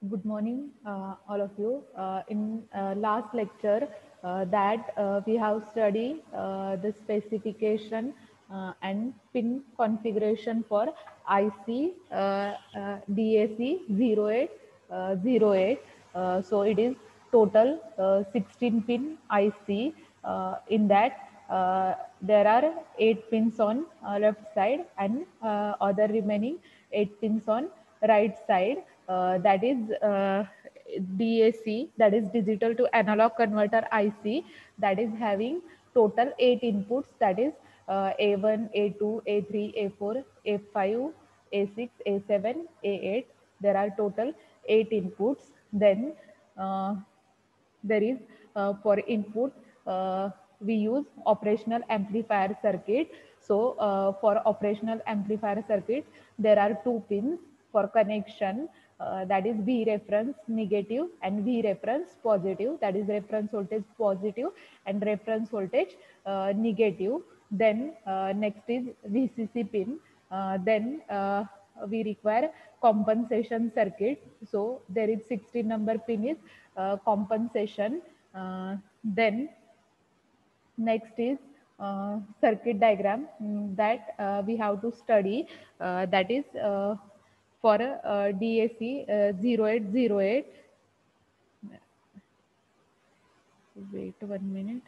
Good morning, all of you. In last lecture, that we have studied the specification and pin configuration for IC DAC 0808. So it is total 16 pin IC. In that, there are 8 pins on left side and other remaining 8 pins on right side. That is DAC, that is digital to analog converter IC, that is having total 8 inputs, that is A1, A2, A3, A4, A5, A6, A7, A8. There are total 8 inputs. Then there is for input we use operational amplifier circuit. So for operational amplifier circuit there are 2 pins for connection, that is V reference negative and V reference positive, that is reference voltage positive and reference voltage negative. Then next is VCC pin. Then we require compensation circuit. So there is 16 number pin is compensation. Then next is circuit diagram that we have to study. That is for DAC 0808. Wait 1 minute.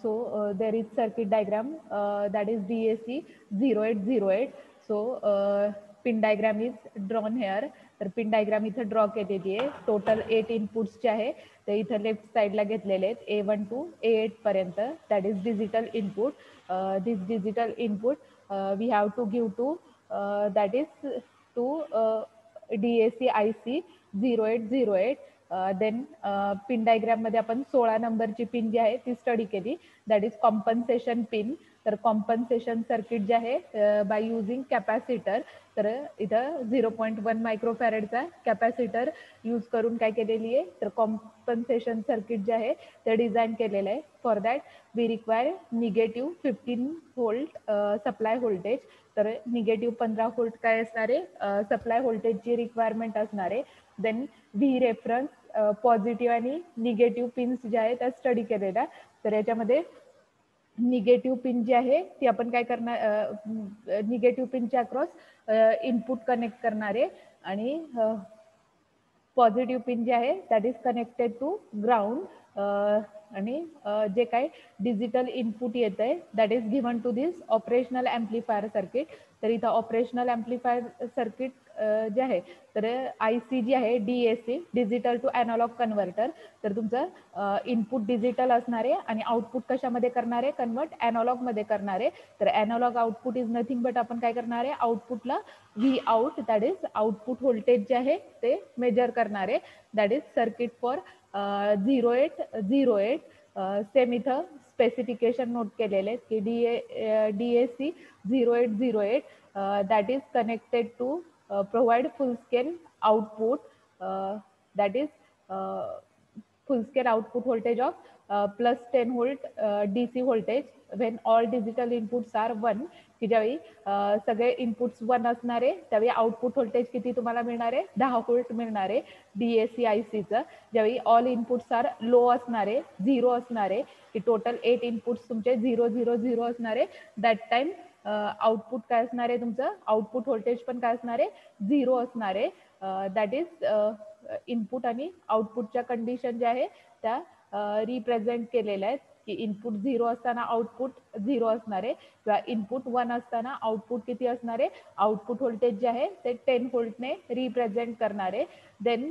So there is circuit diagram that is DAC 0808. So pin diagram is drawn here. तर pin diagram इथं draw केलेली आहे. Total 8 inputs जे आहे ते इथं left साईडला घेतलेले आहेत A1 टू A8 पर्यंत. That is digital input. This digital input we have to give to that is to DAC IC 0808. Then pin diagram मध्ये आपण 16 नंबरची पिन जी आहे ती स्टडी केली. That is compensation pin. तर कॉम्पन्सेशन सर्किट जे आहे बाय युझिंग कॅपॅसिटर, तर इथं 0.1 मायक्रोफॅरेडचा कॅपॅसिटर यूज करून काय केलेली आहे तर कॉम्पन्सेशन सर्किट जे आहे ते डिझाईन केलेलं आहे. For that we require negative 15 volt supply voltage. तर निगेटिव्ह 15 व्होल्ट काय असणार आहे सप्लाय व्होल्टेजची रिक्वायरमेंट असणार आहे. देन व्ही रेफरन्स पॉझिटिव्ह आणि निगेटिव्ह पिन्स ज्या आहेत त्या स्टडी केलेल्या. तर याच्यामध्ये निगेटिव्ह पिन जी आहे ती आपण काय करणार, निगेटिव्ह पिनच्या अक्रॉस इनपुट कनेक्ट करणार आहे आणि पॉझिटिव्ह पिन जे आहे that is connected to ground. आणि जे काय डिजिटल इनपुट येत आहे that is given to this operational amplifier circuit. तर इथं ऑपरेशनल ॲम्प्लिफायर सर्किट जे आहे तर IC जी आहे DAC digital to analog converter. तर तुमचं इनपुट डिजिटल असणार आहे आणि आउटपुट कशामध्ये करणार आहे कन्वर्ट ॲनालॉगमध्ये करणार आहे. तर analog output is nothing but आपण काय करणार आहे आउटपुटला V out that is output voltage जे आहे ते मेजर करणार आहे. That is circuit for 0808. Same इथं स्पेसिफिकेशन नोट केलेले आहेत की DAC 0808 that is connected to provide full scale output, that is full scale output voltage of plus 10 volt DC voltage when all digital inputs are 1. की ज्यावेळी सगळे inputs 1 असणार आहे त्यावेळी आउटपुट व्होल्टेज किती तुम्हाला मिळणार आहे 10 व्होल्ट मिळणार आहे DAC ICचं. ज्यावेळी ऑल इनपुट्स आर लो असणार आहे 0 असणार आहे की टोटल 8 इनपुट्स तुमचे 000 असणार आहे दॅट टाइम आउटपुट काय असणार आहे तुमचं आउटपुट व्होल्टेज पण काय असणार आहे 0 असणार आहे. दॅट इज इनपुट आणि आउटपुटच्या कंडिशन ज्या आहे त्या रिप्रेझेंट केलेल्या आहेत की इनपुट 0 असताना आउटपुट 0 असणार आहे किंवा इनपुट 1 असताना आउटपुट किती असणार आहे आउटपुट व्होल्टेज जे आहे ते 10 व्होल्टने रिप्रेझेंट करणार आहे. देन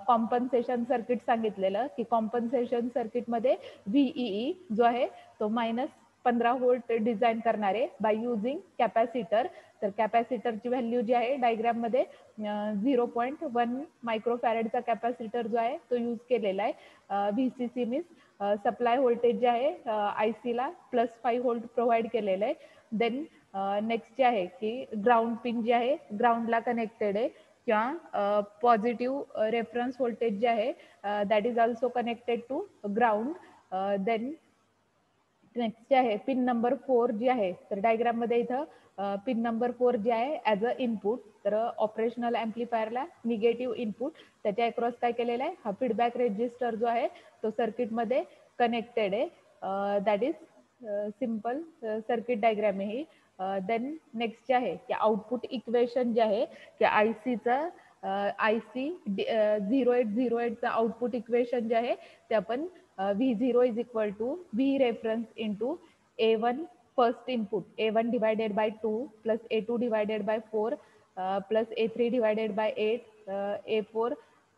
कॉम्पन्सेशन सर्किट सांगितलेलं की कॉम्पन्सेशन सर्किटमध्ये VEE जो आहे तो -15 व्होल्ट डिझाईन करणार आहे बाय युझिंग कॅपॅसिटर. तर कॅपॅसिटरची व्हॅल्यू जी आहे डायग्राममध्ये 0.1 मायक्रोफॅरेडचा कॅपॅसिटर जो आहे तो यूज केलेला आहे. VCC मीन्स सप्लाय व्होल्टेज जे आहे IC ला +5 व्होल्ट प्रोव्हाइड केलेलं आहे. देन नेक्स्ट जे आहे की ग्राउंड पिन जे आहे ग्राउंडला कनेक्टेड आहे किंवा पॉझिटिव्ह रेफरन्स व्होल्टेज जे आहे that is also connected to ground. Then next जे आहे पिन नंबर 4 जी आहे, तर डायग्राममध्ये इथं पिन नंबर 4 जी आहे ॲज अ इनपुट, तर ऑपरेशनल ॲम्प्लिफायरला निगेटिव्ह इनपुट त्याच्या अक्रॉस काय केलेलं आहे, हा फीडबॅक रेजिस्टर जो आहे तो सर्किटमध्ये कनेक्टेड आहे. That is simple circuit diagram आहे ही. देन नेक्स्ट जे आहे की आउटपुट इक्वेशन जे आहे की ICचं IC 0808चं आउटपुट इक्वेशन जे आहे ते आपण V0 is equal to V reference into A1 first input, A1 divided by 2 plus A2 divided by 4 plus A3 divided by 8, A4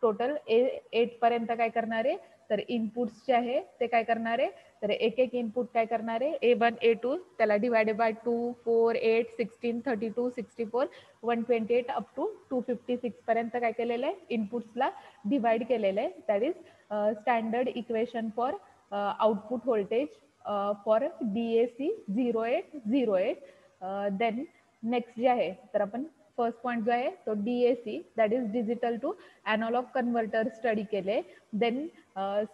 total 8 पर्यंत काय करणार आहे, तर इनपुट्स जे आहे ते काय करणार आहे, तर एक एक इनपुट काय करणार आहे, A1 A2 त्याला डिवायडेड बाय 2 4 8 16 32 64 128 अप टू 256 पर्यंत काय केलेलं आहे, इनपुट्सला डिवाइड केलेलं आहे. That is standard equation for output voltage for DAC 0808. Then next जे आहे तर आपण फर्स्ट पॉईंट जो आहे तो DAC that is digital to analog converter study केले. देन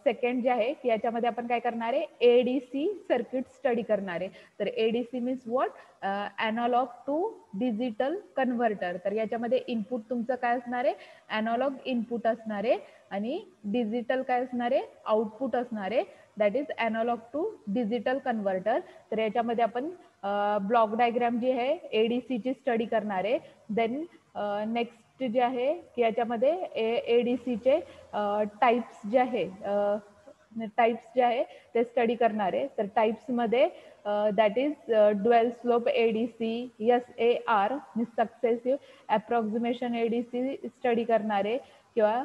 सेकंड जे आहे की याच्यामध्ये आपण काय करणार आहे, ADC सर्किट स्टडी करणार आहे. तर ADC means what, analog to digital converter. तर याच्यामध्ये इनपुट तुमचं काय असणार आहे, अॅनालॉग इनपुट असणार आहे आणि डिजिटल काय असणार आहे, आउटपुट असणार आहे. That is analogue to digital converter. तर याच्यामध्ये आपण ब्लॉक डायग्राम जी आहे ADC ची स्टडी करणार आहे. देन नेक्स्ट जे आहे की याच्यामध्ये ADC चे टाइप्स जे आहे ते स्टडी करणार आहे. तर टाइप्समध्ये that is dual slope ADC, SAR successive approximation ADC study करणार आहे, किंवा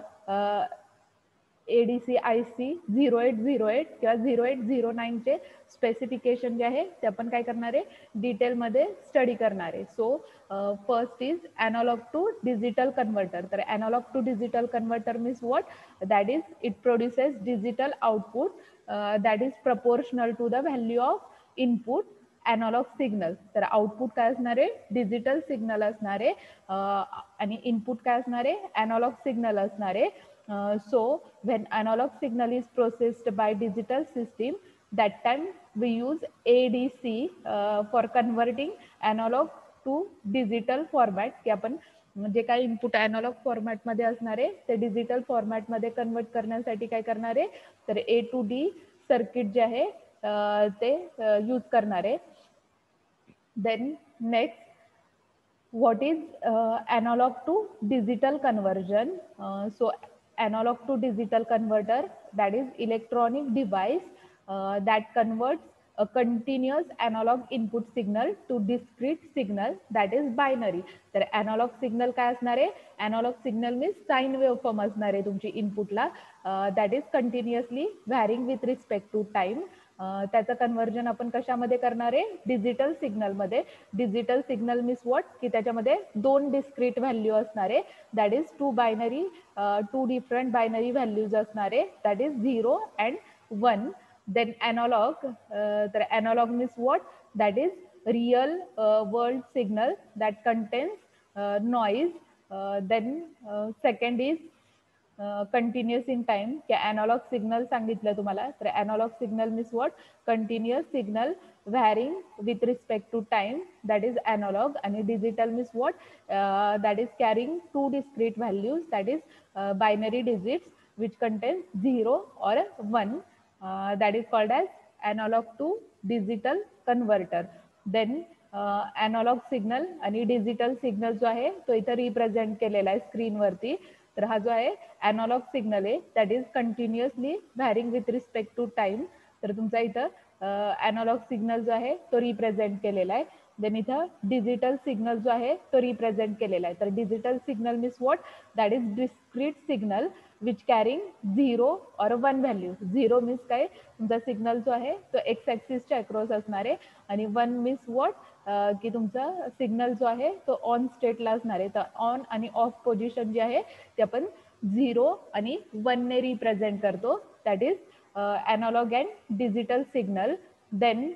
ADC IC 0808 किंवा 0809 चे स्पेसिफिकेशन जे आहे ते आपण काय करणार आहे, डिटेलमध्ये स्टडी करणार आहे. So first is analogue to digital converter. तर analogue to digital converter means what, that is it produces digital output that is proportional to the value of input analogue signal. तर आउटपुट काय असणार आहे, digital signal असणार आहे आणि input काय असणार आहे, अॅनालॉग सिग्नल असणार आहे. So when analog signal is processed by digital system, that time we use ADC for converting analog to digital format. की आपण जे काही इनपुट अॅनालॉग फॉर्मॅटमध्ये असणार आहे ते डिजिटल फॉर्मॅटमध्ये कन्वर्ट करण्यासाठी काय करणार आहे, तर A to D सर्किट जे आहे ते यूज करणार आहे. Then next, what is analog to digital conversion? So analog to digital converter, that is electronic device that converts a continuous analog input signal to discrete signal, that is binary. तर analog signal काय असणार आहे, analog signal means sine waveform असणार आहे तुमची इनपुटला, that is continuously varying with respect to time. त्याचं conversion आपण कशामध्ये करणार आहे, डिजिटल सिग्नलमध्ये. डिजिटल सिग्नल मीन्स व्हॉट, की त्याच्यामध्ये दोन डिस्क्रीट व्हॅल्यू असणार आहे, that is two different binary values असणार आहे, that is 0 and 1. Then analogue, तर analogue means what, that is real world signal that contains noise. Then second is continuous in time. की analogue signal सांगितलं तुम्हाला, तर analogue signal means what, continuous signal varying with respect to time, that is analogue. आणि digital means what, that is carrying two discrete values, that is binary digits which contains 0 or 1, that is called as analog to digital converter. Then analog signal आणि digital signal जो आहे तो इथं represent केलेला आहे स्क्रीनवरती. तर हा जो आहे अॅनालॉग सिग्नल आहे, that is continuously varying with respect to time. तर तुमचा इथं अॅनालॉग सिग्नल जो आहे तो रिप्रेझेंट केलेला आहे. देन इथं डिजिटल सिग्नल जो आहे तो रिप्रेझेंट केलेला आहे. तर digital signal means what, that is discrete signal which carrying 0 or 1 value. 0 means काय, तुमचा सिग्नल जो आहे तो एक्स ॲक्सिसच्या अक्रॉस असणार आहे, आणि 1 मीन्स व्हॉट, की तुमचा सिग्नल जो आहे तो ऑन स्टेटला असणार आहे. तर ऑन आणि ऑफ पोझिशन जे आहे ते आपण 0 आणि 1 ने रिप्रेझेंट करतो, that is analog and digital signal. Then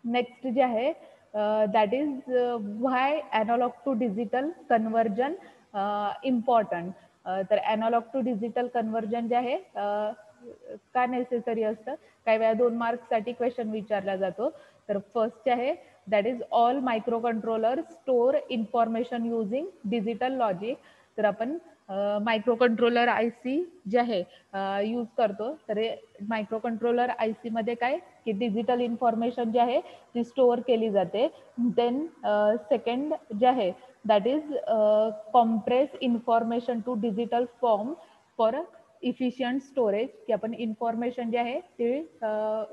next जे आहे that is why analog to digital conversion important. तर अॅनालॉग टू डिजिटल कन्व्हर्जन जे आहे का नेसेसरी असतं, काही वेळा 2 मार्क्ससाठी क्वेश्चन विचारला जातो. तर फर्स्ट आहे that is all micro controller store information using digital logic. तर आपण मायक्रो कंट्रोलर IC जे आहे यूज करतो. तर मायक्रो कंट्रोलर IC मध्ये काय की डिजिटल इन्फॉर्मेशन जी आहे ती स्टोअर केली जाते. देन सेकंड जे आहे that is compress information to digital form for efficient storage, की आपण इन्फॉर्मेशन जे आहे ते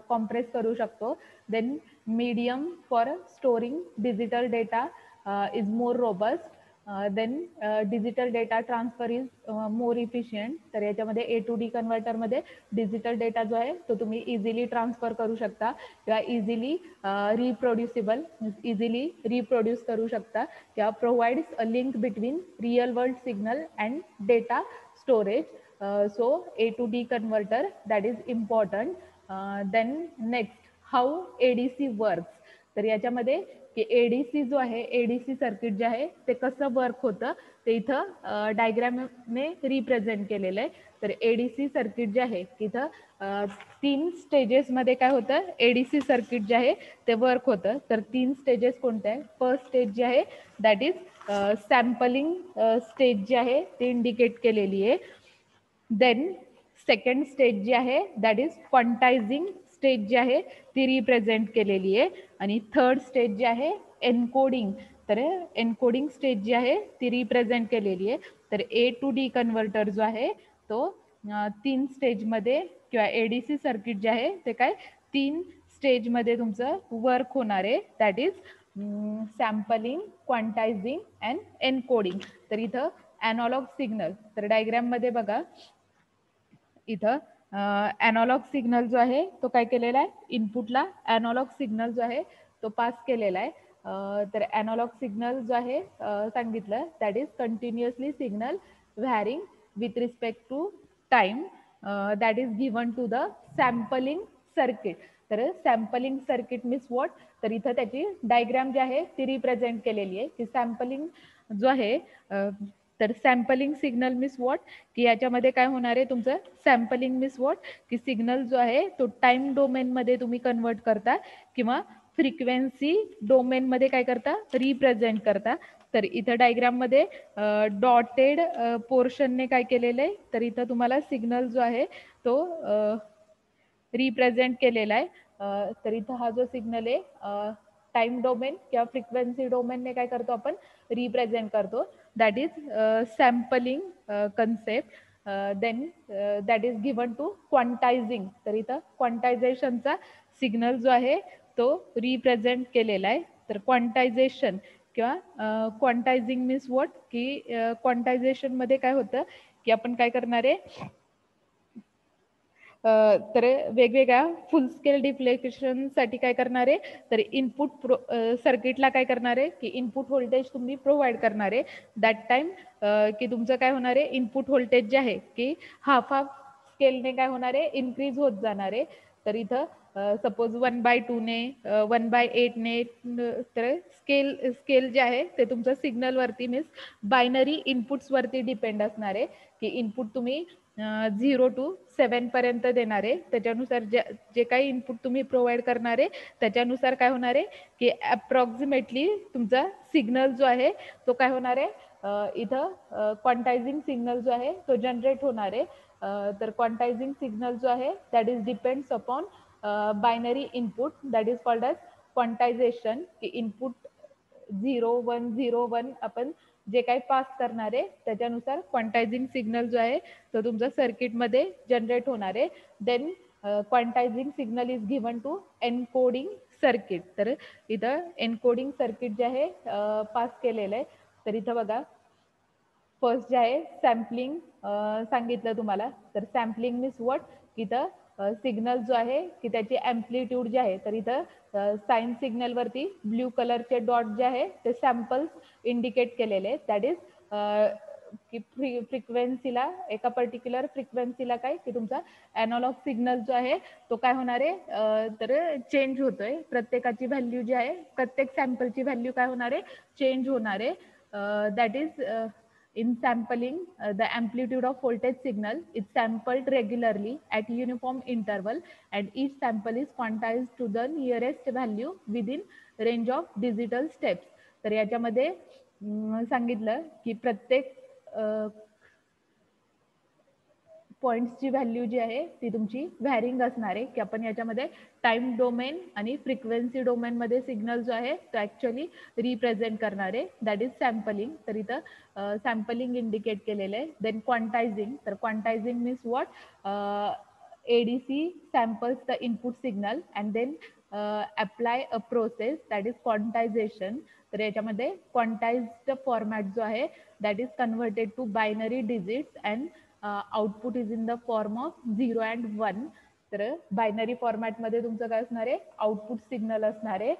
कॉम्प्रेस करू शकतो. Then medium for storing digital data is more robust. Then digital data transfer is more efficient. तर याच्यामध्ये A to D कन्व्हर्टरमध्ये डिजिटल डेटा जो आहे तो तुम्ही इझिली ट्रान्सफर करू शकता किंवा इझिली रिप्रोड्युसिबल इझिली रिप्रोड्यूस करू शकता किंवा provides a link between real world signal and data storage. So A to D converter that is important. Then next how ADC works. तर याच्यामध्ये की ADC जो आहे ADC सर्किट जे आहे ते कसं वर्क होतं ते इथं डायग्रामने रिप्रेझेंट केलेलं आहे. तर ADC सर्किट जे आहे तिथं 3 स्टेजेसमध्ये काय होतं ADC सर्किट जे आहे ते वर्क होतं. तर 3 स्टेजेस कोणते आहे. फर्स्ट स्टेज जे आहे दॅट इज सॅम्पलिंग स्टेज जी आहे ती इंडिकेट केलेली आहे. देन सेकंड स्टेज जी आहे दॅट इज क्वांटायझिंग स्टेज जी आहे ती रिप्रेझेंट केलेली आहे. आणि थर्ड स्टेज जी आहे एन्कोडिंग. तर एन्कोडिंग स्टेज जी आहे ती रिप्रेझेंट केलेली आहे. तर A to D कन्व्हर्टर जो आहे तो 3 स्टेजमध्ये किंवा ADC सर्किट जे आहे ते काय 3 स्टेजमध्ये तुमचं वर्क होणार आहे. That is sampling, quantising and encoding. तर इथं ॲनालॉग सिग्नल, तर डायग्राममध्ये बघा इथं ॲनालॉग सिग्नल जो आहे तो काय केलेला आहे इनपुटला ॲनालॉग सिग्नल जो आहे तो पास केलेला आहे. तर ॲनालॉग सिग्नल जो आहे सांगितलं that is continuously signal varying with respect to time that is given to the sampling circuit. तर सॅम्पलिंग सर्किट मीन्स वॉट. तर इथं त्याची डायग्राम जी आहे ती रिप्रेझेंट केलेली आहे की सॅम्पलिंग जो आहे तर सॅम्पलिंग सिग्नल मीन्स वॉट की याच्यामध्ये काय होणार आहे तुमचं सॅम्पलिंग मीन्स वॉट की सिग्नल जो आहे तो टाइम डोमेनमध्ये तुम्ही कन्वर्ट करता किंवा फ्रिक्वेन्सी डोमेनमध्ये काय करता रिप्रेझेंट करता. तर इथं डायग्राममध्ये डॉटेड पोर्शनने काय केलेलं आहे तर इथं तुम्हाला सिग्नल जो आहे तो रिप्रेझेंट केलेला आहे. तर इथं हा जो सिग्नल आहे टाइम डोमेन किंवा फ्रिक्वेन्सी डोमेनने काय करतो आपण रिप्रेझेंट करतो. That is sampling concept. Then that is given to quantising. तर इथं क्वांटायझेशनचा सिग्नल जो आहे तो रिप्रेझेंट केलेला आहे. तर क्वांटायझेशन किंवा क्वांटायझिंग मीन्स वॉट की क्वांटायझेशनमध्ये काय होतं की आपण काय करणार आहे तर वेगवेगळ्या फुल स्केल डिफ्लेक्शनसाठी काय करणार आहे तर इनपुट सर्किटला काय करणार आहे की इनपुट व्होल्टेज तुम्ही प्रोव्हाइड करणार आहे. दॅट टाइम की तुमचं काय होणार आहे इनपुट व्होल्टेज जे आहे की हाफ स्केलने काय होणार आहे इन्क्रीज होत जाणार आहे. तर इथं सपोज 1/2 ने 1/8 ने तर स्केल जे आहे ते तुमचं सिग्नलवरती मीन्स बायनरी इनपुट्सवरती डिपेंड असणार आहे की इनपुट तुम्ही 0 to 7 पर्यंत देणार आहे. त्याच्यानुसार जे काही इनपुट तुम्ही प्रोव्हाइड करणार आहे त्याच्यानुसार काय होणार आहे की अप्रॉक्सिमेटली तुमचा सिग्नल जो आहे तो काय होणार आहे इथं क्वांटायझिंग सिग्नल जो आहे तो जनरेट होणार आहे. तर क्वांटायझिंग सिग्नल जो आहे that is depends upon binary input that is called as quantization. की इनपुट 0 1 0 1 आपण जे काही पास करणार आहे त्याच्यानुसार क्वांटायझिंग सिग्नल जो आहे तो तुमचा सर्किटमध्ये जनरेट होणार आहे. Then quantising signal is given to encoding circuit. तर इथं एनकोडिंग सर्किट जे आहे पास केलेलं आहे. तर इथं बघा फर्स्ट जे आहे सॅम्पलिंग सांगितलं तुम्हाला. तर सॅम्पलिंग मीन्स वॉट इथं सिग्नल जो आहे की त्याची ॲम्प्लिट्यूड जे आहे तर इथं साइन सिग्नलवरती ब्ल्यू कलरचे डॉट जे आहे ते सॅम्पल्स इंडिकेट केलेले आहेत. दॅट इज की फ्रिक्वेन्सीला एका पर्टिक्युलर फ्रिक्वेन्सीला काय की तुमचा ॲनालॉग सिग्नल जो आहे तो काय होणार आहे तर चेंज होतोय. प्रत्येकाची व्हॅल्यू जी आहे प्रत्येक सॅम्पलची व्हॅल्यू काय होणार आहे चेंज होणार आहे. That is In sampling, the amplitude of voltage signal is sampled regularly at uniform interval, and each sample is quantized to the nearest value within range of digital steps. तर याच्यामध्ये सांगितलं की प्रत्येक पॉईंट्सची व्हॅल्यू जी आहे ती तुमची व्हॅरिंग असणार आहे की आपण याच्यामध्ये टाइम डोमेन आणि फ्रिक्वेन्सी डोमेनमध्ये सिग्नल जो आहे तो ॲक्च्युअली रिप्रेझेंट करणार आहे, दॅट इज सॅम्पलिंग. तर इथं सॅम्पलिंग इंडिकेट केलेलं आहे. देन क्वांटायझिंग, तर quantizing means what, ADC samples the input signal and then apply a process that is quantization. तर याच्यामध्ये क्वांटाइज्ड फॉर्मॅट जो आहे that is converted to binary digits and output is in the form of 0 and 1. तर binary फॉर्मॅटमध्ये तुमचं काय असणार आहे, आउटपुट सिग्नल असणार आहे,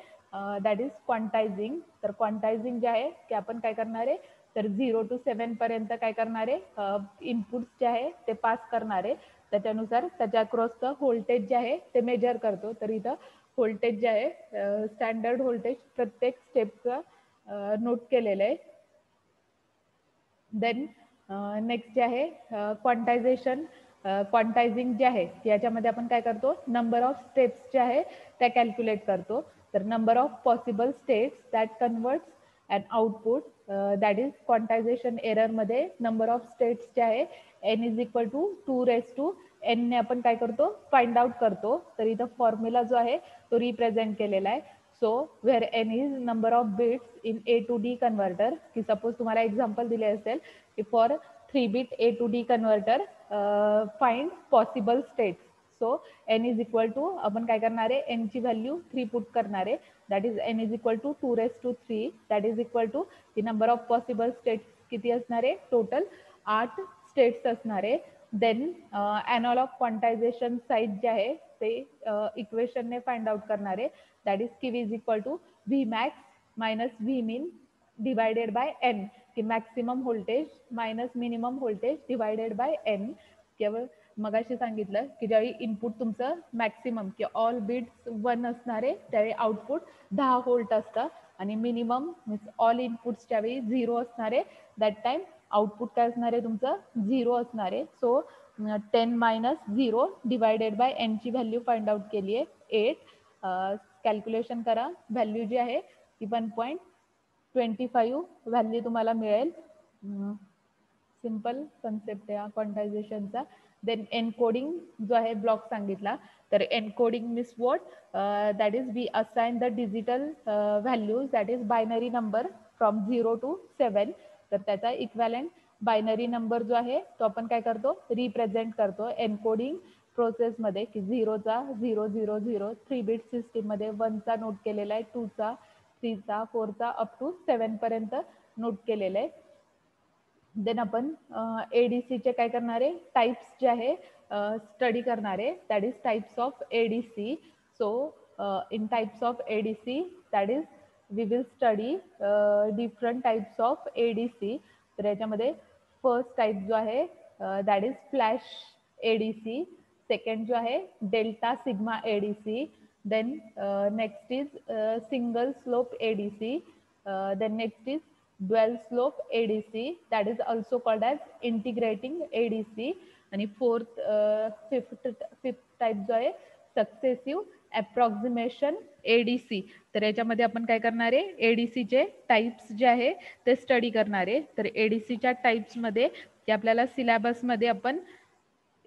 दॅट इज क्वांटायझिंग. तर क्वांटायझिंग जे आहे की आपण काय करणार आहे, तर 0 to 7 पर्यंत काय करणार आहे, इनपुट्स जे आहे ते पास करणार आहे. त्याच्यानुसार त्याच्या अक्रॉसचं व्होल्टेज जे आहे ते मेजर करतो. तर इथं व्होल्टेज जे आहे, स्टँडर्ड व्होल्टेज प्रत्येक स्टेपचं नोट केलेलं आहे. देन नेक्स्ट जे आहे क्वांटायझेशन, क्वांटायझिंग जे आहे याच्यामध्ये आपण काय करतो, नंबर ऑफ स्टेप्स जे आहे त्या कॅल्क्युलेट करतो. तर number of possible states that converts and output, that is quantization एररमध्ये नंबर ऑफ स्टेट्स जे आहे n is equal to 2n ने आपण काय करतो, फाइंड आउट करतो. तर इथं फॉर्म्युला जो आहे तो रिप्रेझेंट केलेला आहे. So where n is number of bits in A to D converter, की सपोज तुम्हाला एक्झाम्पल दिले असेल की for 3 bit A to D converter find possible states. So n is equal to आपण काय करणार आहे, n ची व्हॅल्यू 3 पुट करणार आहे, that is n is equal to 2^3, that is equal to the number of possible states किती असणार आहे, टोटल 8 स्टेट्स असणार आहे. देन ॲनॉलॉग क्वांटायझेशन साईज जे आहे ते इक्वेशनने फाइंड आउट करणार आहे, that is Q is equal to Vmax minus Vmin divided by n, की maximum voltage minus minimum voltage divided by n. केवळ मगाशी सांगितलं की ज्यावेळी इनपुट तुमचं मॅक्सिमम की ऑल बिट्स 1 असणार आहे त्यावेळी आउटपुट 10 व्होल्ट असतं, आणि मिनिमम मीन्स ऑल इनपुट्स ज्यावेळी 0 असणार आहे दॅट टाइम आउटपुट काय असणार आहे तुमचं 0 असणार आहे. So 10 minus 0 divided by n ची व्हॅल्यू फाइंड आउट केली आहे 8. कॅल्क्युलेशन करा, व्हॅल्यू जी आहे ती 1.25 व्हॅल्यू तुम्हाला मिळेल. सिंपल कन्सेप्ट आहे क्वांटायझेशनचा. देन एनकोडिंग जो आहे ब्लॉक सांगितला, तर encoding means what, that is we assign the digital values that is binary number from 0 to 7. तर त्याचा इक्वॅलेंट बायनरी नंबर जो आहे तो आपण काय करतो, रिप्रेझेंट करतो एनकोडिंग प्रोसेसमध्ये, की 0चा 000, 3 बिट सिस्टीममध्ये 1चा नोट केलेला आहे, 2चा 3चा 4चा अप टू 7 पर्यंत नोट केलेलं आहे. देन आपण ADCचे काय करणार आहे, टाइप्स जे आहे स्टडी करणार आहे, that is types of ADC. So in types of ADC that is we will study different types of ADC. तर याच्यामध्ये फर्स्ट टाइप जो आहे that is flash ADC, second जो आहे delta sigma ADC, then next is single slope ADC, then next is dual slope ADC, that is also called as integrating ADC. आणि fifth type जो आहे successive approximation ADC. तर याच्यामध्ये आपण काय करणार आहे, ADCचे टाइप्स जे आहे ते स्टडी करणार आहे. तर ADCच्या टाइप्समध्ये ते आपल्याला सिलेबसमध्ये आपण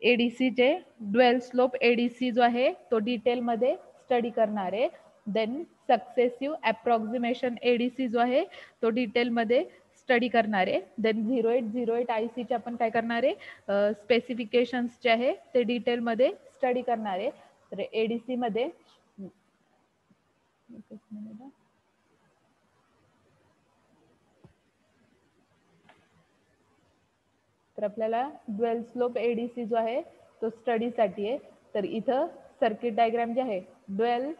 ADCचे ड्युअल स्लोप ADC जो आहे तो डिटेलमध्ये स्टडी करणार आहे. देन सक्सेसिव्ह अप्रॉक्सिमेशन ADC जो आहे तो डिटेलमध्ये स्टडी करणार आहे. देन 0808 ICचे आपण काय करणार आहे, स्पेसिफिकेशन्स जे आहे ते डिटेलमध्ये स्टडी करणार आहे. तर ADC मध्ये तर आपल्याला ड्युअल स्लोप ADC जो आहे तो स्टडीसाठी आहे. तर इथं सर्किट डायग्राम जे आहे ड्युअल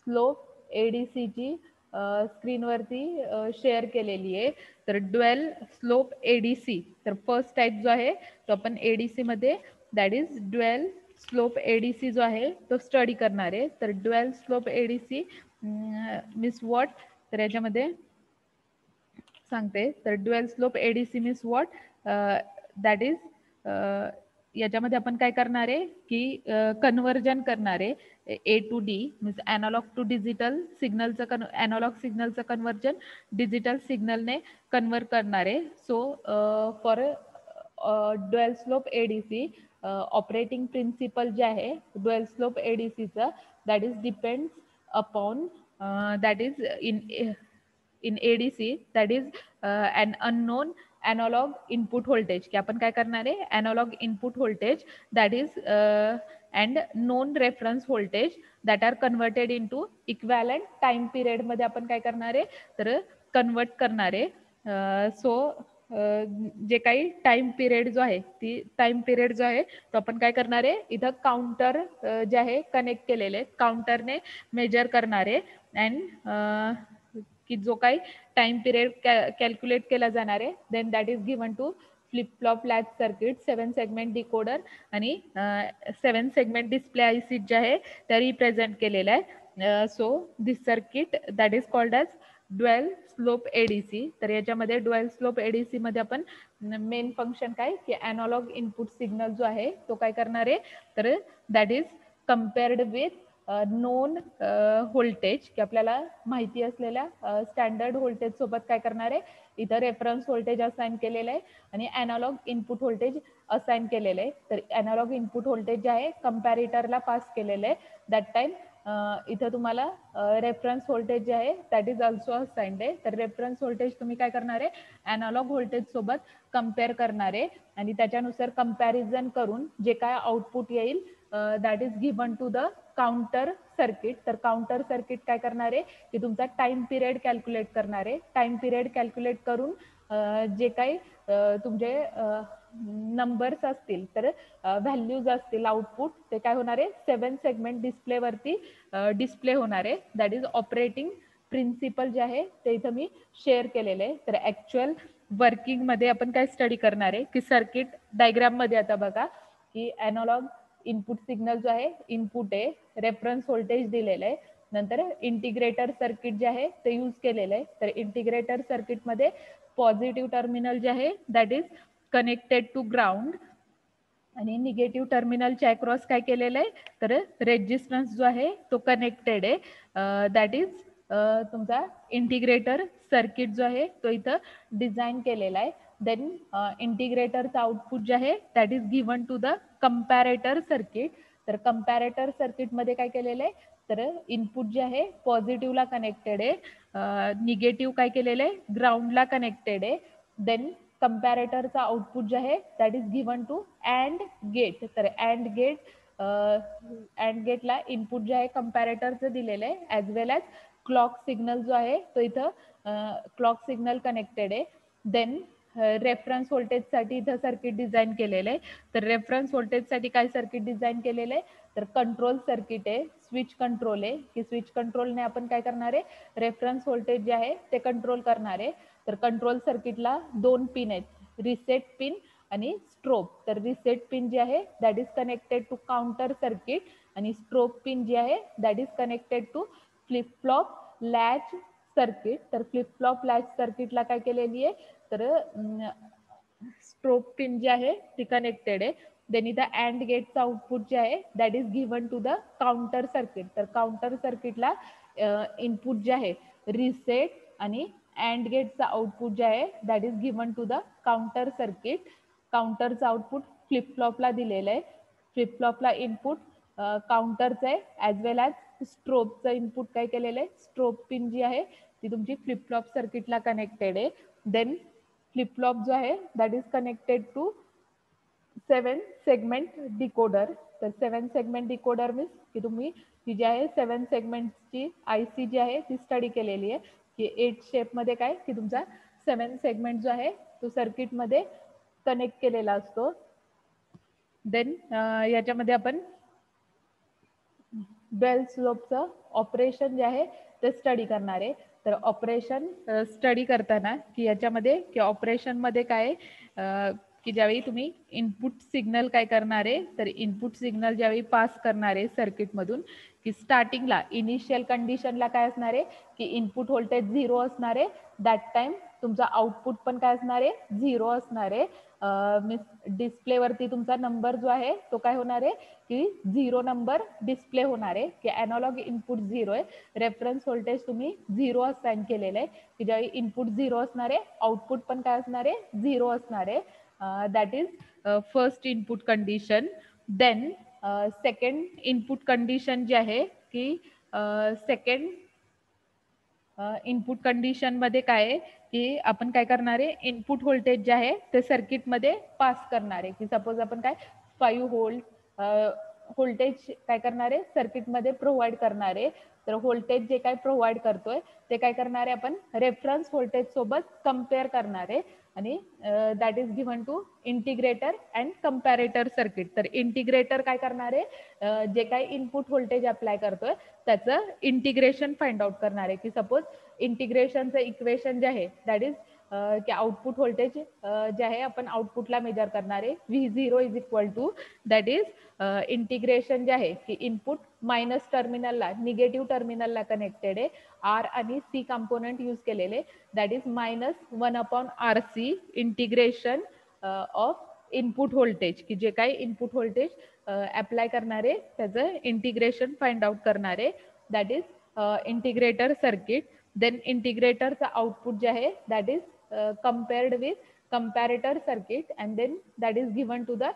स्लोप ADCची स्क्रीनवरती शेअर केलेली आहे. तर ड्युअल स्लोप ADC, तर फर्स्ट टाइप जो आहे तो आपण ADC मध्ये that is dual slope ADC जो आहे तो स्टडी करणार आहे. तर dual slope ADC means what, तर याच्यामध्ये सांगते. तर dual slope ADC means what, that is याच्यामध्ये आपण काय करणार आहे की कन्व्हर्जन करणार आहे A to D means analog to digital सिग्नलचं अॅनालॉग सिग्नलचं कन्व्हर्जन डिजिटल सिग्नलने कन्व्हर्ट करणार आहे. So for dual slope ADC operating principle जे आहे ड्युअल स्लोप एडीसीचं that is depends upon that is in ADC that is an unknown analog input voltage की आपण काय करणार आहे analog input voltage that is and known reference voltage that are converted into equivalent time period मध्ये आपण काय करणार आहे तर कन्वर्ट करणार आहे. सो जे काही टाइम पिरियड जो आहे ती टाइम पिरियड जो आहे तो आपण काय करणार आहे इथं काउंटर जे आहे कनेक्ट केलेले काउंटरने मेजर करणार आहे अँड की जो काही टाइम पिरियड कॅल्क्युलेट केला जाणार आहे then that is given to flip flop latch circuit 7 segment decoder आणि 7 सेगमेंट डिस्प्ले आयसी जे आहे त्या रिप्रेझेंट केलेल्या आहे. So this circuit that is called as dual slope ADC. तर याच्यामध्ये ड्युअल स्लोप एडीसी मध्ये आपण मेन फंक्शन काय की अॅनालॉग इनपुट सिग्नल जो आहे तो काय करणार आहे तर that is compared with non voltage की आपल्याला माहिती असलेल्या स्टँडर्ड व्होल्टेज सोबत काय करणार आहे इथं रेफरन्स व्होल्टेज असाइन केलेलं आहे आणि अॅनालॉग इनपुट व्होल्टेज असाइन केलेलं आहे. तर अॅनालॉग इनपुट व्होल्टेज जे आहे कंपॅरेटरला पास केलेलं आहे दॅट टाइम इथं तुम्हाला रेफरन्स व्होल्टेज जे आहे दॅट इज ऑल्सो असाइन्ड आहे. तर रेफरन्स व्होल्टेज तुम्ही काय करणार आहे अॅनालॉग व्होल्टेज सोबत कम्पेअर करणार आहे आणि त्याच्यानुसार कंपॅरिझन करून जे काय आउटपुट येईल that is given to the counter circuit. तर काउंटर सर्किट काय करणार आहे की तुमचा टाइम पिरियड कॅल्क्युलेट करणार आहे. टाइम पिरियड कॅल्क्युलेट करून जे काही तुमचे नंबर्स असतील तर व्हॅल्यूज असतील आउटपुट ते काय होणार आहे 7 सेगमेंट डिस्प्लेवरती डिस्प्ले होणार आहे. दॅट इज ऑपरेटिंग प्रिन्सिपल जे आहे ते इथं मी शेअर केलेलं आहे. तर ॲक्च्युअल वर्किंगमध्ये आपण काय स्टडी करणार आहे की सर्किट डायग्राममध्ये आता बघा की अॅनालॉग इनपुट सिग्नल जो आहे इनपुट आहे रेफरन्स व्होल्टेज दिलेलं आहे नंतर इंटिग्रेटर सर्किट जे आहे ते यूज केलेलं आहे. तर इंटिग्रेटर सर्किटमध्ये पॉझिटिव्ह टर्मिनल जे आहे that is connected to ground आणि निगेटिव्ह टर्मिनलच्या अक्रॉस काय केलेलं आहे तर रेजिस्टन्स जो आहे तो कनेक्टेड आहे. दॅट इज तुमचा इंटिग्रेटर सर्किट जो आहे तो इथं डिझाईन केलेला आहे. देन इंटिग्रेटरचं आउटपुट जे आहे that is given to the comparator circuit. तर कंपॅरेटर सर्किटमध्ये काय केलेलं आहे तर इनपुट जे आहे पॉझिटिव्हला कनेक्टेड आहे निगेटिव्ह काय केलेलं आहे ग्राउंडला कनेक्टेड आहे. देन कंपॅरेटरचा आउटपुट जे आहे that is given to and gate. तर अँड गेटला इनपुट जे आहे कंपॅरेटरचं दिलेलं आहे as well as clock signal जो आहे तो इथं क्लॉक सिग्नल कनेक्टेड आहे. देन रेफरन्स व्होल्टेजसाठी इथं सर्किट डिझाईन केलेलं आहे. तर रेफरन्स व्होल्टेजसाठी काय सर्किट डिझाईन केलेलं आहे तर कंट्रोल सर्किट आहे स्विच कंट्रोल आहे की स्विच कंट्रोलने आपण काय करणार आहे रेफरन्स व्होल्टेज जे आहे ते कंट्रोल करणार आहे. तर कंट्रोल सर्किटला 2 पिन आहेत रिसेट पिन आणि स्ट्रोब. तर रिसेट पिन जे आहे that is connected to counter circuit आणि स्ट्रोब पिन जी आहे that is connected to flip flop latch circuit. तर फ्लिप फ्लॉप लॅच सर्किटला काय केलेली आहे तर स्ट्रोब पिन जी आहे ती कनेक्टेड आहे. देन इथं अँड गेटचं आउटपुट जे आहे that is given to the counter circuit. तर काउंटर सर्किटला इनपुट जे आहे रिसेट आणि अँड गेटचं आउटपुट जे आहे that is given to the counter circuit. काउंटरचं आउटपुट फ्लिप फ्लॉपला दिलेलं आहे. फ्लिप फ्लॉपला इनपुट काउंटरचं आहे ॲज वेल ॲज स्ट्रोबचं इनपुट काय केलेलं आहे स्ट्रोब पिन जी आहे ती तुमची फ्लिप फ्लॉप सर्किटला कनेक्टेड आहे. देन फ्लिप फ्लॉप जो आहे that is connected to 7 segment decoder. तर 7 सेगमेंट डिकोडर मीन्स की तुम्ही ही जी आहे 7 सेगमेंटची आयसी जी आहे ती स्टडी केलेली आहे की 8 शेपमध्ये काय की तुमचा 7 सेगमेंट जो आहे तो सर्किटमध्ये कनेक्ट केलेला असतो. देन याच्यामध्ये आपण ड्युअल स्लोपचं ऑपरेशन जे आहे ते स्टडी करणार आहे. तर ऑपरेशन स्टडी करताना की याच्यामध्ये की ऑपरेशनमध्ये काय की ज्यावेळी तुम्ही इनपुट सिग्नल काय करणार आहे, तर इनपुट सिग्नल ज्यावेळी पास करणार आहे सर्किटमधून, की स्टार्टिंगला इनिशियल कंडिशनला काय असणार आहे, की इनपुट व्होल्टेज 0 असणार आहे. दॅट टाइम तुमचा आउटपुट पण काय असणार आहे, 0 असणार आहे. मीन्स डिस्प्लेवरती तुमचा नंबर जो आहे तो काय होणार आहे, की 0 नंबर डिस्प्ले होणार आहे, की ॲनालॉग इनपुट 0 आहे. रेफरन्स व्होल्टेज तुम्ही 0 असाइन केलेलं आहे, की ज्यावेळी इनपुट 0 असणार आहे, आउटपुट पण काय असणार आहे, 0 असणार आहे. That is first input condition. Then second input condition जी आहे, की सेकंड इनपुट कंडिशन मध्ये काय आहे, की आपण काय करणार आहे, इनपुट व्होल्टेज जे आहे ते सर्किटमध्ये पास करणार आहे, की सपोज आपण काय 5 व्होल्ट व्होल्टेज काय करणार आहे, सर्किटमध्ये प्रोव्हाइड करणार आहे. तर व्होल्टेज जे काय प्रोव्हाइड करतोय ते काय करणार आहे, आपण रेफरन्स व्होल्टेज सोबत कम्पेअर करणार आहे. आणि that is given to integrator and comparator circuit. तर इंटिग्रेटर काय करणार आहे, जे काही इनपुट व्होल्टेज अप्लाय करतोय त्याचं इंटिग्रेशन फाइंड आउट करणार आहे, की सपोज इंटिग्रेशनचं इक्वेशन जे आहे दॅट इज की आउटपुट व्होल्टेज जे आहे आपण आउटपुटला मेजर करणार आहे. V0 is equal to that is integration जे आहे की इनपुट मायनस टर्मिनलला निगेटिव्ह टर्मिनलला कनेक्टेड आहे. आर आणि सी कंपोनंट यूज केलेले that is -1/RC integration of input voltage, की जे काही इनपुट व्होल्टेज अप्लाय करणारे त्याचं इंटिग्रेशन फाइंड आउट करणारे that is integrator circuit. Then इंटिग्रेटरचं आउटपुट जे आहे that is compared with comparator circuit and then that is given to the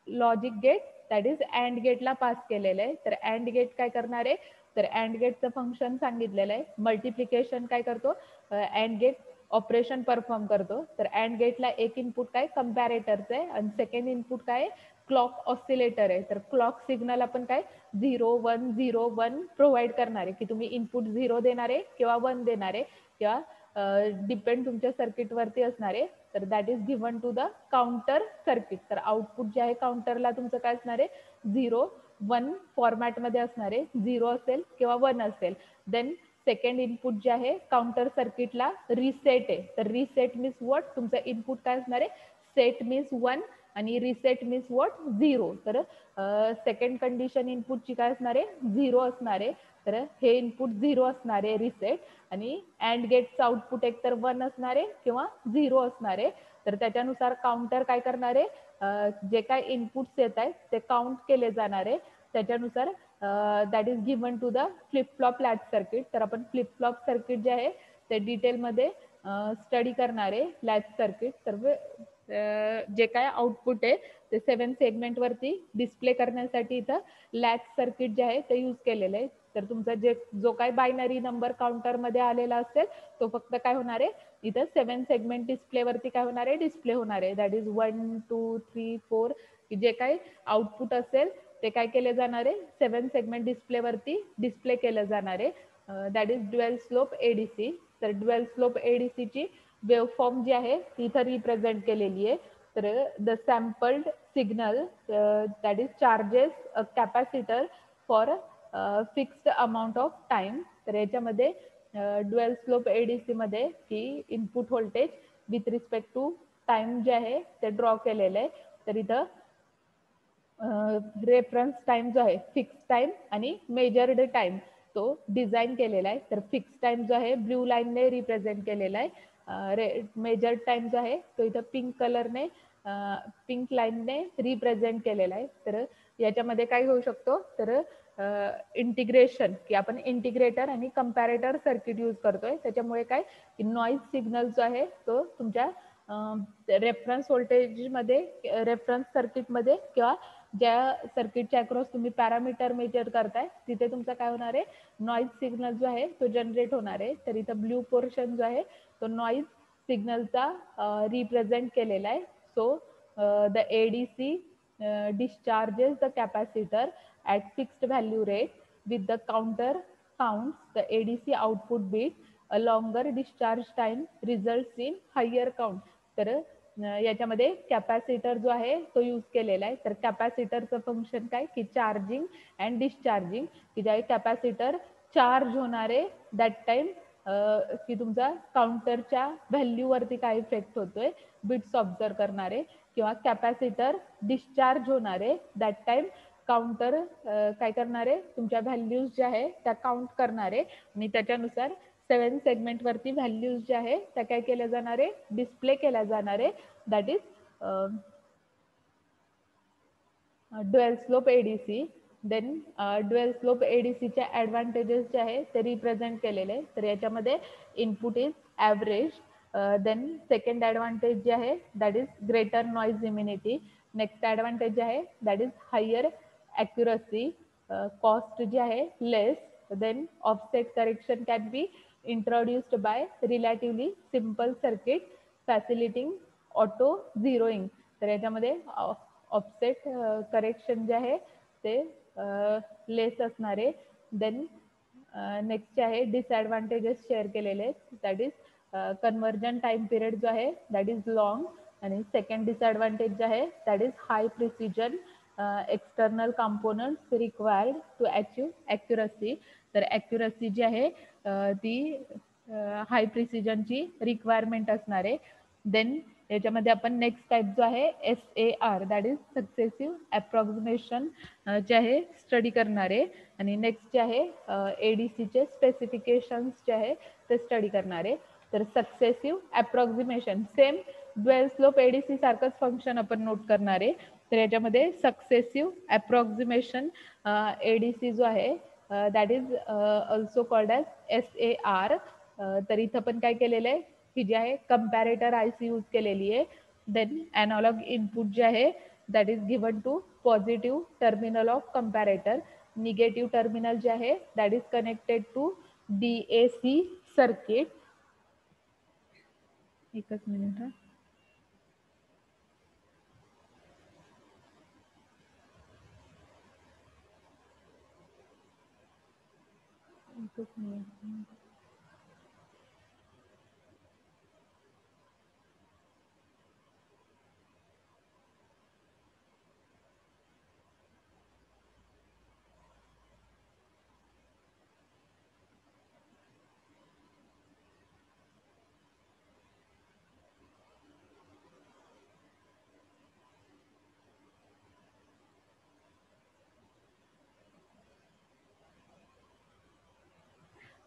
logic gate, that is AND gate ला pass केलेलं आहे. तर AND gate काय करणार आहे, तर AND गेटचं फंक्शन सांगितलेलं आहे. मल्टिप्लिकेशन काय करतो, AND गेट ऑपरेशन परफॉर्म करतो. तर AND गेटला एक इनपुट काय कंपॅरेटरचं आहे आणि सेकंड इनपुट काय क्लॉक ऑसिलेटर आहे. तर क्लॉक सिग्नल आपण काय 0 1 0 1 प्रोव्हाइड करणार आहे, की तुम्ही इनपुट 0 देणार आहे किंवा 1 देणार आहे किंवा डिपेंड तुमच्या सर्किटवरती असणार आहे. तर that is given to the counter circuit. तर आउटपुट जे आहे काउंटरला तुमचं काय असणार आहे 0 1 फॉर्मॅटमध्ये असणार आहे. 0 असेल किंवा 1 असेल. देन सेकंड इनपुट जे आहे काउंटर सर्किटला रिसेट आहे. तर रिसेट मीन्स व्हॉट, तुमचं इनपुट काय असणार आहे, सेट मीन्स 1 आणि रिसेट मीन्स व्हॉट 0. तर सेकंड कंडिशन इनपुटची काय असणार आहे 0 असणार आहे. तर हे इनपुट 0 असणार आहे रिसेट आणि अँड गेटचं आउटपुट एकतर 1 असणार आहे किंवा 0 असणार आहे. तर त्याच्यानुसार काउंटर काय करणार आहे, जे काय इनपुट्स येत आहेत ते काउंट केले जाणार आहे. त्याच्यानुसार that is given to the flip flop latch circuit. तर आपण फ्लिप फ्लॉप सर्किट जे आहे ते डिटेलमध्ये स्टडी करणार आहे लॅच सर्किट. तर जे काय आउटपुट आहे ते 7 सेगमेंटवरती डिस्प्ले करण्यासाठी इथं लॅच सर्किट जे आहे ते यूज केलेलं आहे. तर तुमचा जो काय बायनरी नंबर काउंटरमध्ये आलेला असेल तो फक्त काय होणार आहे इथं 7 सेगमेंट डिस्प्लेवरती काय होणार आहे, डिस्प्ले होणार आहे. दॅट इज 1 2 3 4, जे काही आउटपुट असेल ते काय केले जाणार आहे 7 सेगमेंट डिस्प्लेवरती डिस्प्ले केलं जाणार आहे. That is dual slope ADC. तर ड्युअल स्लोप एडीसीची वेवफॉर्म जी आहे ती इथं रिप्रेझेंट केलेली आहे. तर the sampled signal that is charges a capacitor for fixed amount of time. तर याच्यामध्ये ड्युअल स्लोप एडीसी मध्ये की input voltage with respect to time जे आहे ते ड्रॉ केलेलं आहे. तर इथं रेफरन्स टाइम जो आहे फिक्स टाइम आणि मेजर्ड टाइम तो डिझाईन केलेला आहे. तर फिक्स टाइम जो आहे ब्ल्यू लाईनने रिप्रेझेंट केलेला आहे. मेजर्ड टाइम जो आहे तो इथं पिंक कलरने पिंक लाईनने रिप्रेझेंट केलेला आहे. तर याच्यामध्ये काय होऊ शकतो, तर इंटिग्रेशन की आपण इंटिग्रेटर आणि कंपॅरेटर सर्किट यूज करतोय. त्याच्यामुळे काय की नॉईज सिग्नल जो आहे तो तुमच्या रेफरन्स व्होल्टेजमध्ये रेफरन्स सर्किटमध्ये किंवा ज्या सर्किटच्या अक्रॉस तुम्ही पॅरामीटर मेजर करताय तिथे तुमचा काय होणार आहे नॉईज सिग्नल जो आहे तो जनरेट होणार आहे. तर इथं ब्ल्यू पोर्शन जो आहे तो नॉईज सिग्नलचा रिप्रेझेंट केलेला आहे. So the ADC discharges the capacitor at fixed value rate with the counter counts the ADC output bit. A longer discharge time results in higher count. तर याच्यामध्ये कॅपॅसिटर जो आहे तो यूज केलेला आहे. तर कॅपॅसिटरचं फंक्शन काय की चार्जिंग अँड डिस्चार्जिंग, की ज्यावेळी कॅपॅसिटर चार्ज होणारे दॅट टाइम की तुमचा काउंटरच्या व्हॅल्यूवरती काय इफेक्ट होतोय, बिट्स ऑब्झर्व करणारे किंवा कॅपॅसिटर डिस्चार्ज होणारे दॅट टाइम काउंटर काय करणारे तुमच्या व्हॅल्यूज ज्या आहे त्या काउंट करणारे आणि त्याच्यानुसार 7 सेगमेंटवरती व्हॅल्यूज ज्या आहे त्या काय केल्या जाणारे डिस्प्ले केल्या जाणारे that is dual slope ADC. Then dual slope एडीसीच्या ॲडव्हान्टेजेस जे आहे ते रिप्रेझेंट केलेले. तर याच्यामध्ये input is average. Then second advantage जे आहे that is greater noise immunity. Next advantage जे आहे that is higher accuracy. Cost जे आहे less. Then offset correction can be introduced by relatively simple circuit facilitating auto zeroing. तर याच्यामध्ये offset correction जे आहे ते लेस असणारे. देन नेक्स्ट जे आहे डिसएडव्हान्टेजेस शेअर केलेले आहेत that is conversion time period जो आहे दॅट इज लॉंग. आणि सेकंड डिसएडव्हान्टेज जे आहे that is high precision external components required to achieve accuracy. तर ॲक्युरसी जी आहे ती हाय प्रिसिजनची रिक्वायरमेंट असणार आहे. देन याच्यामध्ये आपण नेक्स्ट टाईप जो आहे SAR that is successive approximation जे आहे स्टडी करणार आहे. आणि नेक्स्ट जे आहे ADCचे स्पेसिफिकेशन्स जे आहे ते स्टडी करणार आहे. तर successive approximation same dual slope ADC सारखंच फंक्शन आपण नोट करणार आहे. तर याच्यामध्ये सक्सेसिव्ह अप्रॉक्सिमेशन ADC जो आहे that is also called as SAR. तर इथं पण काय केलेलं आहे की जे आहे कंपॅरेटर IC यूज केलेली आहे. देन ॲनालॉग इनपुट जे आहे that is given to positive terminal of comparator. Negative terminal जे आहे that is connected to DAC circuit. एकच मिनिट. एकच मिनिट.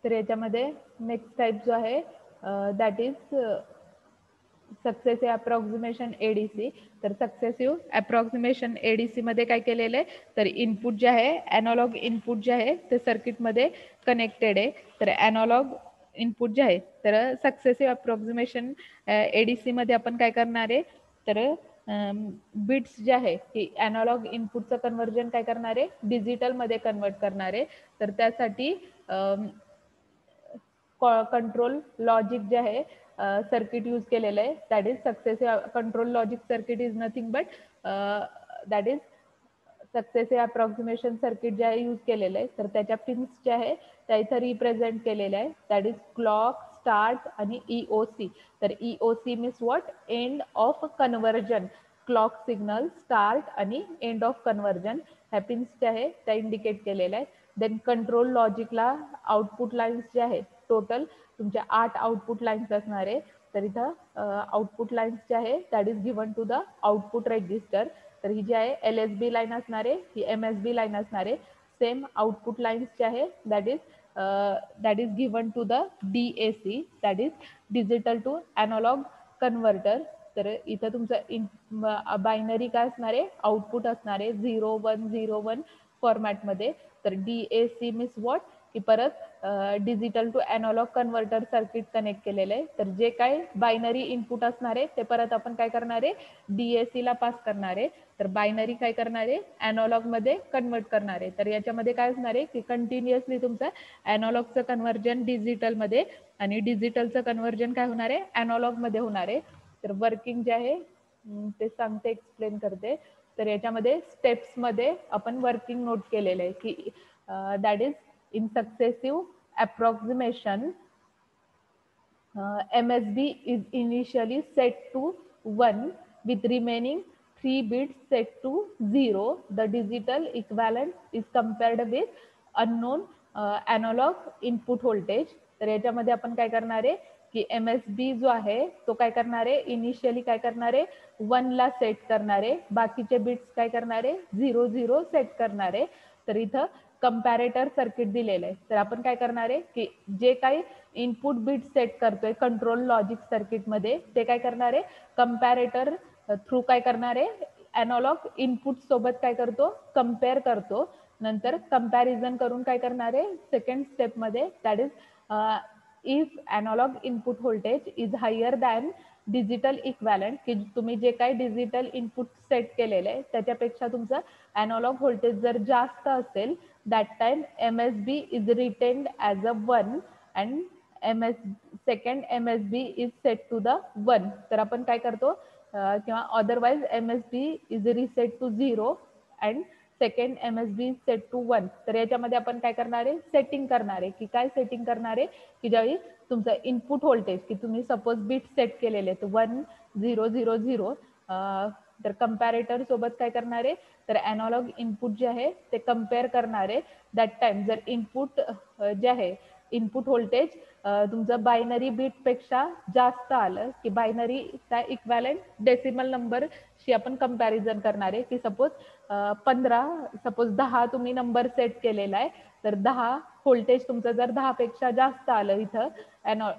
तर याच्यामध्ये नेक्स्ट टाईप जो आहे that is successive approximation ADC. तर सक्सेसिव्ह अप्रॉक्सिमेशन ADC मध्ये काय केलेलं आहे तर इनपुट जे आहे ॲनालॉग इनपुट जे आहे ते सर्किटमध्ये कनेक्टेड आहे. तर ॲनालॉग इनपुट जे आहे तर सक्सेसिव्ह अप्रॉक्सिमेशन ADC मध्ये आपण काय करणार आहे तर बिट्स जे आहे की ॲनालॉग इनपुटचं कन्वर्जन काय करणार आहे डिजिटलमध्ये कन्वर्ट करणार आहे. तर त्यासाठी कंट्रोल लॉजिक जे आहे सर्किट यूज केलेलं आहे that is successive control logic circuit is nothing but that is successive approximation circuit जे आहे यूज केलेलं आहे. तर त्याच्या पिन्स जे आहे त्या इथं रिप्रेझेंट केलेल्या आहे दॅट इज क्लॉक स्टार्ट आणि EOC. तर EOC means what end of conversion. Clock signal start आणि एंड ऑफ कन्वर्जन ह्या पिन्स जे आहे त्या इंडिकेट केलेल्या आहे. देन कंट्रोल लॉजिकला आउटपुट लाईन्स जे आहे टोटल तुमच्या 8 आउटपुट लाईन्स असणार आहे. तर इथं आउटपुट लाईन्स जे आहे that is given to the output register. तर ही जी आहे LSB लाईन असणार आहे ही MSB लाईन असणार आहे. सेम आउटपुट लाईन्स जे आहे that is given to the DAC that is digital to analog converter. तर इथं तुमचं बायनरी काय असणार आहे आउटपुट असणार आहे 0101 फॉर्मॅटमध्ये. तर DAC मीन्स व्हॉट की परत digital to analog converter circuit connect केलेलं आहे. तर जे काय बायनरी इनपुट असणार आहे ते परत आपण काय करणार आहे DAC ला पास करणार आहे. तर बायनरी काय करणार आहे ॲनालॉगमध्ये कन्वर्ट करणार आहे. तर याच्यामध्ये काय असणार आहे की कंटिन्युअसली तुमचं ॲनालॉगचं कन्व्हर्जन डिजिटलमध्ये आणि डिजिटलचं कन्व्हर्जन काय होणार आहे ॲनालॉगमध्ये होणार आहे. तर वर्किंग जे आहे ते सांगते एक्सप्लेन करते. तर याच्यामध्ये स्टेप्समध्ये आपण वर्किंग नोट केलेलं आहे की that is in successive approximation MSB is initially set to 1 with remaining 3 bits set to 0. The digital equivalent is compared with unknown analog input voltage. तर याच्यामध्ये आपण काय करणार आहे की MSB जो आहे तो काय करणार आहे, इनिशियली काय करणार आहे, 1 ला सेट करणार आहे, बाकीचे बिट्स काय करणार आहे, 0 0 सेट करणार आहे. तर इथं कंपॅरेटर सर्किट दिलेलं आहे. तर आपण काय करणार आहे की जे काही इनपुट बिट सेट करतोय कंट्रोल लॉजिक सर्किटमध्ये ते काय करणार आहे, कंपॅरेटर थ्रू काय करणार आहे, एनालॉग इनपुट सोबत काय करतो, कम्पेअर करतो. नंतर कंपॅरिझन करून काय करणार आहे, सेकंड स्टेपमध्ये that is if analog input voltage is higher than digital equivalent, की तुम्ही जे काही डिजिटल इनपुट सेट केलेलं आहे त्याच्यापेक्षा तुमचं एनालॉग व्होल्टेज जर जास्त असेल, that time MSB is retained as a 1 and second MSB is set to the 1. तर आपण काय करतो किंवा otherwise MSB is reset to 0 and second MSB is set to 1. तर याच्यामध्ये आपण काय करणार आहे, सेटिंग करणार आहे. की काय सेटिंग करणार आहे, की ज्यावेळी तुमचं इनपुट व्होल्टेज की तुम्ही सपोज बीट सेट केलेले आहेत 1 0 0 0, तर कंपॅरेटर सोबत काय करणार आहे, तर एनालॉग इनपुट जे आहे ते कम्पेअर करणार आहे. दॅट टाइम जर इनपुट जे आहे इनपुट व्होल्टेज तुमचं बायनरी बीटपेक्षा जास्त आलं, की बायनरी त्या इक्वॅलंट डेसिमल नंबरशी आपण कंपॅरिझन करणार आहे. की सपोज 15, सपोज 10 तुम्ही नंबर सेट केलेला आहे, तर 10 व्होल्टेज तुमचं जर 10 पेक्षा जास्त आलं, इथं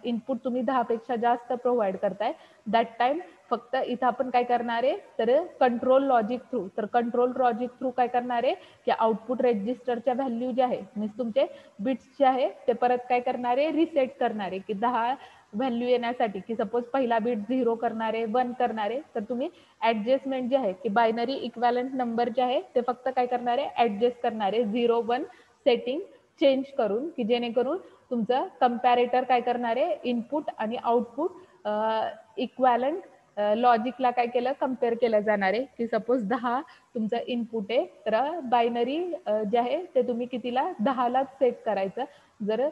इनपुट तुम्ही 10 पेक्षा जास्त प्रोव्हाइड करताय, दॅट टाइम फक्त इथं आपण काय करणार आहे, तर कंट्रोल लॉजिक थ्रू, तर कंट्रोल लॉजिक थ्रू काय करणार आहे, की आउटपुट रेजिस्टरच्या व्हॅल्यू जे आहे मीन्स तुमचे बिट्स जे आहे ते परत काय करणार आहे, रिसेट करणार आहे. की 10 व्हॅल्यू येण्यासाठी की सपोज पहिला बीट 0 करणार आहे, 1 करणार आहे, तर तुम्ही ऍडजस्टमेंट जे आहे की बायनरी इक्वॅलंट नंबर जे आहे ते फक्त काय करणार आहे, ऍडजस्ट करणार आहे 0 1 सेटिंग चेंज करून, की जेणेकरून तुमचं कंपॅरेटर काय करणार आहे, इनपुट आणि आउटपुट इक्वॅलंट लॉजिकला काय केलं, कम्पेअर केलं जाणार आहे. की सपोज 10 तुमचं इनपुट आहे, तर बायनरी जे आहे ते तुम्ही कितीला, 10 लाच सेट करायचं. जर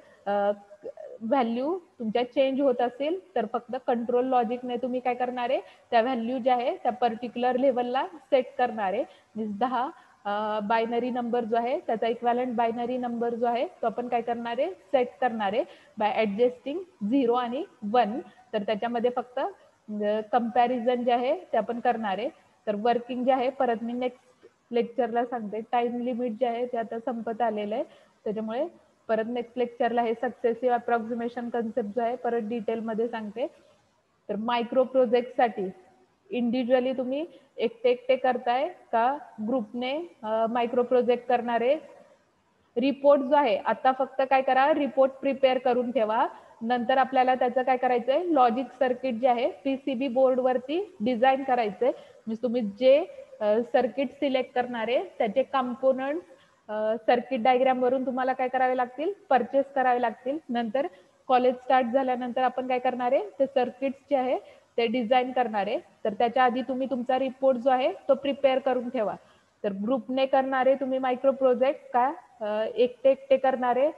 व्हॅल्यू तुमच्या चेंज होत असेल तर फक्त कंट्रोल लॉजिकने तुम्ही काय करणार आहे, त्या व्हॅल्यू ज्या आहे त्या पर्टिक्युलर लेवलला सेट करणार आहे. मीन्स 10 बायनरी नंबर जो आहे त्याचा इक्वॅलंट बायनरी नंबर जो आहे तो आपण काय करणार आहे, सेट करणार आहे बाय ऍडजस्टिंग 0 आणि 1. तर त्याच्यामध्ये फक्त कंपॅरिझन जे आहे ते आपण करणार आहे. तर वर्किंग जे आहे परत मी नेक्स्ट लेक्चरला सांगते. टाइम लिमिट जे आहे ते आता संपत आलेलं आहे, त्याच्यामुळे परत नेक्स्ट लेक्चरला हे सक्सेसिव्ह अप्रॉक्सिमेशन कन्सेप्ट जो आहे परत डिटेलमध्ये सांगते. तर मायक्रो प्रोजेक्टसाठी इंडिव्हिज्युअली तुम्ही एकटे एकटे करताय का ग्रुपने मायक्रो प्रोजेक्ट करणारे, रिपोर्ट जो आहे आता फक्त काय करा, रिपोर्ट प्रिपेअर करून ठेवा. नंतर आपल्याला त्याचं काय करायचंय, लॉजिक सर्किट जे आहे PCB बोर्डवरती डिझाईन करायचंय. म्हणजे तुम्ही जे सर्किट सिलेक्ट करणारे त्याचे कंपोनंट सर्किट डायग्राम वरून तुम्हाला काय करावे लागतील, परचेस करावे लागतील. नंतर कॉलेज स्टार्ट झाल्यानंतर आपण काय करणार आहे, ते सर्किट्स जे आहे ते डिझाईन करणार आहे. तर त्याच्या आधी तुम्ही तुमचा रिपोर्ट जो आहे तो प्रिपेअर करून ठेवा. तर ग्रुपने करणारे तुम्ही मायक्रो प्रोजेक्ट का एकटे एकटे करणारे,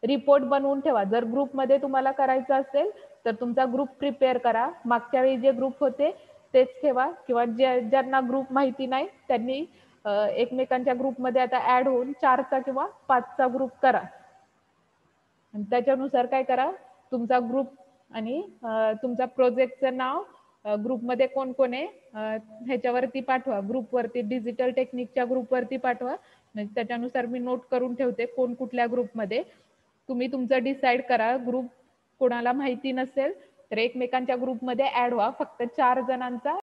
रिपोर्ट बनवून ठेवा. जर ग्रुपमध्ये तुम्हाला करायचं असेल तर तुमचा ग्रुप प्रिपेअर करा. मागच्या वेळी जे ग्रुप होते तेच ठेवा, किंवा ज्यांना ग्रुप माहिती नाही त्यांनी एकमेकांच्या ग्रुपमध्ये आता ऍड होऊन 4चा किंवा 5चा ग्रुप करा. आणि त्याच्यानुसार काय करा, तुमचा ग्रुप आणि तुमचा प्रोजेक्टचं नाव ग्रुपमध्ये कोण कोण आहे ह्याच्यावरती पाठवा, ग्रुपवरती डिजिटल टेक्निकच्या ग्रुपवरती पाठवा. म्हणजे त्याच्यानुसार मी नोट करून ठेवते कोण कुठल्या ग्रुपमध्ये. तुम्ही तुमचं डिसाईड करा. ग्रुप कोणाला माहिती नसेल तर एकमेकांच्या ग्रुपमध्ये ऍड व्हा. फक्त 4 जणांचा